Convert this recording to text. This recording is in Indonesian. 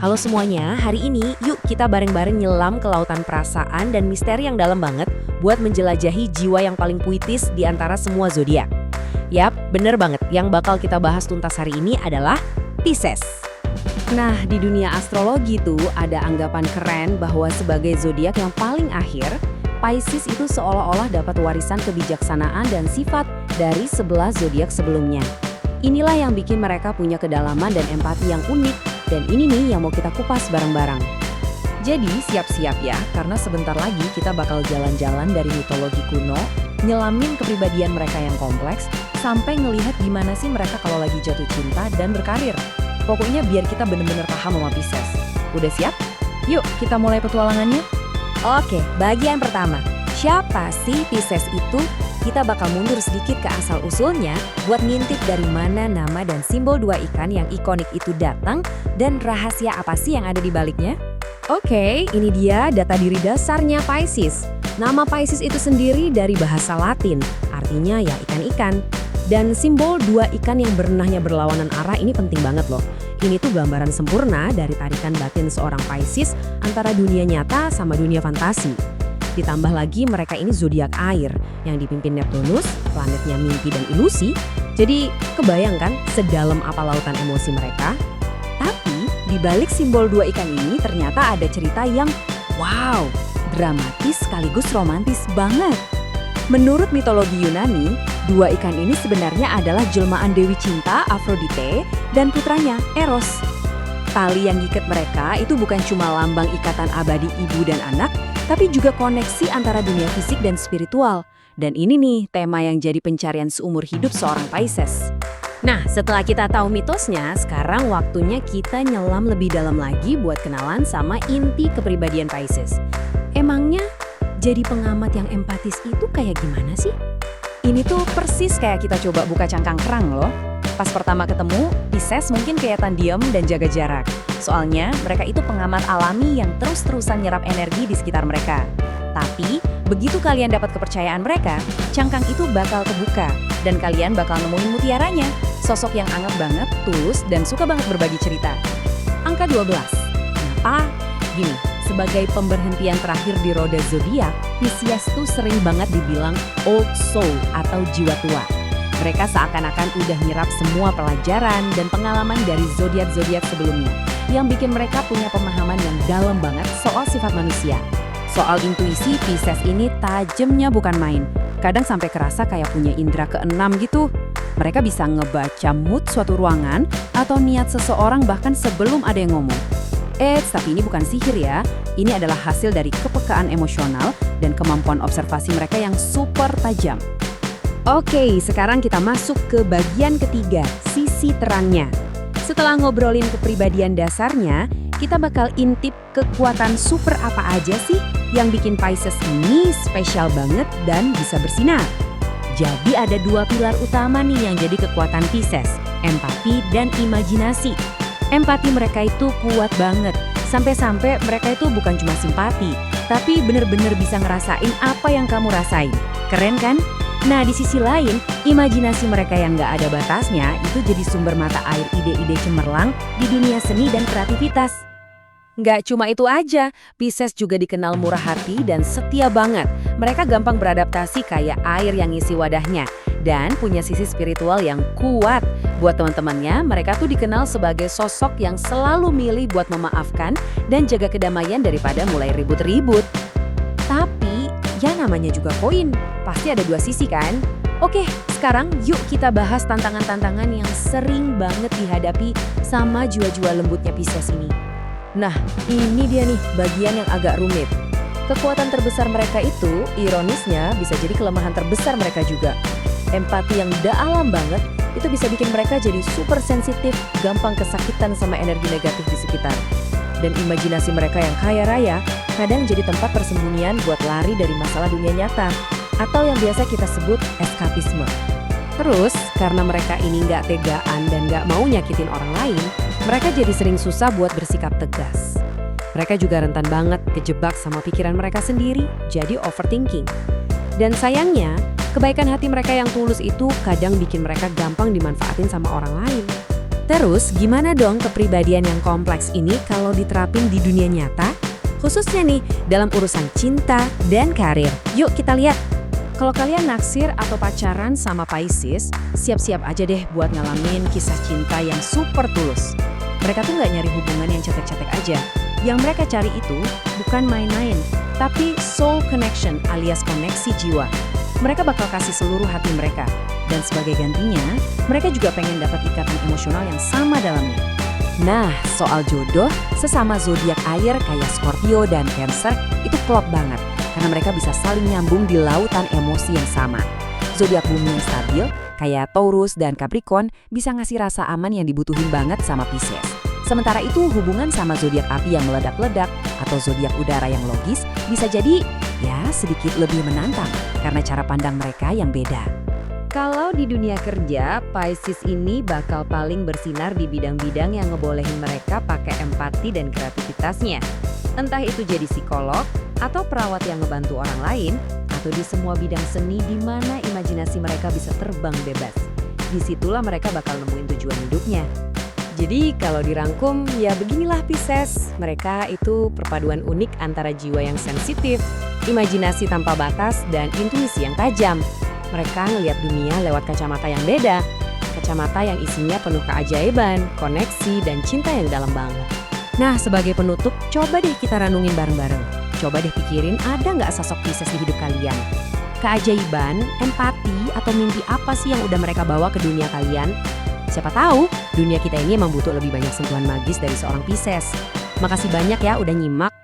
Halo semuanya, hari ini yuk kita bareng-bareng nyelam ke lautan perasaan dan misteri yang dalam banget buat menjelajahi jiwa yang paling puitis di antara semua zodiak. Yap, bener banget, yang bakal kita bahas tuntas hari ini adalah Pisces. Nah, di dunia astrologi tuh ada anggapan keren bahwa sebagai zodiak yang paling akhir, Pisces itu seolah-olah dapat warisan kebijaksanaan dan sifat dari 11 zodiak sebelumnya. Inilah yang bikin mereka punya kedalaman dan empati yang unik. Dan ini nih yang mau kita kupas bareng-bareng. Jadi siap-siap ya, karena sebentar lagi kita bakal jalan-jalan dari mitologi kuno, nyelamin kepribadian mereka yang kompleks, sampai ngelihat gimana sih mereka kalau lagi jatuh cinta dan berkarir. Pokoknya biar kita bener-bener paham sama Pisces. Udah siap? Yuk kita mulai petualangannya. Oke, bagian pertama. Siapa sih Pisces itu? Kita bakal mundur sedikit ke asal-usulnya buat ngintip dari mana nama dan simbol dua ikan yang ikonik itu datang dan rahasia apa sih yang ada di baliknya. Oke, ini dia data diri dasarnya Pisces. Nama Pisces itu sendiri dari bahasa Latin, artinya ya ikan-ikan. Dan simbol dua ikan yang berenahnya berlawanan arah ini penting banget loh. Ini tuh gambaran sempurna dari tarikan batin seorang Pisces antara dunia nyata sama dunia fantasi. Ditambah lagi mereka ini zodiak air yang dipimpin Neptunus, planetnya mimpi dan ilusi. Jadi kebayangkan sedalam apa lautan emosi mereka. Tapi di balik simbol dua ikan ini ternyata ada cerita yang wow, dramatis sekaligus romantis banget. Menurut mitologi Yunani, dua ikan ini sebenarnya adalah jelmaan Dewi Cinta, Aphrodite, dan putranya, Eros. Tali yang gikat mereka itu bukan cuma lambang ikatan abadi ibu dan anak, tapi juga koneksi antara dunia fisik dan spiritual. Dan ini nih tema yang jadi pencarian seumur hidup seorang Pisces. Nah, setelah kita tahu mitosnya, sekarang waktunya kita nyelam lebih dalam lagi buat kenalan sama inti kepribadian Pisces. Emangnya jadi pengamat yang empatis itu kayak gimana sih? Ini tuh persis kayak kita coba buka cangkang kerang loh. Pas pertama ketemu, Pisces mungkin kelihatan diam dan jaga jarak. Soalnya mereka itu pengamat alami yang terus-terusan nyerap energi di sekitar mereka. Tapi, begitu kalian dapat kepercayaan mereka, cangkang itu bakal kebuka. Dan kalian bakal nemuin mutiaranya. Sosok yang anget banget, tulus, dan suka banget berbagi cerita. Angka 12. Kenapa? Gini, sebagai pemberhentian terakhir di roda zodiak, Pisces tuh sering banget dibilang old soul atau jiwa tua. Mereka seakan-akan udah nyerap semua pelajaran dan pengalaman dari zodiak-zodiak sebelumnya, yang bikin mereka punya pemahaman yang dalam banget soal sifat manusia. Soal intuisi, Pisces ini tajamnya bukan main. Kadang sampai kerasa kayak punya indera keenam gitu. Mereka bisa ngebaca mood suatu ruangan atau niat seseorang bahkan sebelum ada yang ngomong. Tapi ini bukan sihir ya. Ini adalah hasil dari kepekaan emosional dan kemampuan observasi mereka yang super tajam. Oke, sekarang kita masuk ke bagian ketiga, sisi terangnya. Setelah ngobrolin kepribadian dasarnya, kita bakal intip kekuatan super apa aja sih yang bikin Pisces ini spesial banget dan bisa bersinar. Jadi ada dua pilar utama nih yang jadi kekuatan Pisces, empati dan imajinasi. Empati mereka itu kuat banget, sampai-sampai mereka itu bukan cuma simpati, tapi bener-bener bisa ngerasain apa yang kamu rasain. Keren kan? Nah, di sisi lain, imajinasi mereka yang nggak ada batasnya itu jadi sumber mata air ide-ide cemerlang di dunia seni dan kreativitas. Nggak cuma itu aja, Pisces juga dikenal murah hati dan setia banget. Mereka gampang beradaptasi kayak air yang ngisi wadahnya dan punya sisi spiritual yang kuat. Buat teman-temannya, mereka tuh dikenal sebagai sosok yang selalu milih buat memaafkan dan jaga kedamaian daripada mulai ribut-ribut. Tapi, ya namanya juga koin. Pasti ada dua sisi kan? Oke, sekarang yuk kita bahas tantangan-tantangan yang sering banget dihadapi sama jiwa-jiwa lembutnya Pisces ini. Nah, ini dia nih bagian yang agak rumit. Kekuatan terbesar mereka itu, ironisnya bisa jadi kelemahan terbesar mereka juga. Empati yang dalam banget, itu bisa bikin mereka jadi super sensitif, gampang kesakitan sama energi negatif di sekitar. Dan imajinasi mereka yang kaya raya, kadang jadi tempat persembunyian buat lari dari masalah dunia nyata. Atau yang biasa kita sebut eskapisme. Terus, karena mereka ini nggak tegaan dan nggak mau nyakitin orang lain, mereka jadi sering susah buat bersikap tegas. Mereka juga rentan banget kejebak sama pikiran mereka sendiri, jadi overthinking. Dan sayangnya, kebaikan hati mereka yang tulus itu kadang bikin mereka gampang dimanfaatin sama orang lain. Terus, gimana dong kepribadian yang kompleks ini kalau diterapin di dunia nyata? Khususnya nih, dalam urusan cinta dan karir. Yuk kita lihat. Kalau kalian naksir atau pacaran sama Pisces, siap-siap aja deh buat ngalamin kisah cinta yang super tulus. Mereka tuh nggak nyari hubungan yang cetek-cetek aja. Yang mereka cari itu bukan main-main, tapi soul connection alias koneksi jiwa. Mereka bakal kasih seluruh hati mereka. Dan sebagai gantinya, mereka juga pengen dapat ikatan emosional yang sama dalamnya. Nah, soal jodoh, sesama zodiak air kayak Scorpio dan Cancer itu klop banget. Karena mereka bisa saling nyambung di lautan emosi yang sama. Zodiak bumi yang stabil, kayak Taurus dan Capricorn, bisa ngasih rasa aman yang dibutuhin banget sama Pisces. Sementara itu, hubungan sama zodiak api yang meledak-ledak atau zodiak udara yang logis bisa jadi ya sedikit lebih menantang karena cara pandang mereka yang beda. Kalau di dunia kerja, Pisces ini bakal paling bersinar di bidang-bidang yang ngebolehin mereka pakai empati dan kreativitasnya. Entah itu jadi psikolog, atau perawat yang ngebantu orang lain, atau di semua bidang seni di mana imajinasi mereka bisa terbang bebas. Disitulah mereka bakal nemuin tujuan hidupnya. Jadi kalau dirangkum, ya beginilah Pisces. Mereka itu perpaduan unik antara jiwa yang sensitif, imajinasi tanpa batas, dan intuisi yang tajam. Mereka ngelihat dunia lewat kacamata yang beda, kacamata yang isinya penuh keajaiban, koneksi, dan cinta yang dalam banget. Nah, sebagai penutup, coba deh kita renungin bareng-bareng. Coba deh pikirin ada nggak sosok Pisces di hidup kalian? Keajaiban, empati, atau mimpi apa sih yang udah mereka bawa ke dunia kalian? Siapa tahu, dunia kita ini emang butuh lebih banyak sentuhan magis dari seorang Pisces. Makasih banyak ya udah nyimak.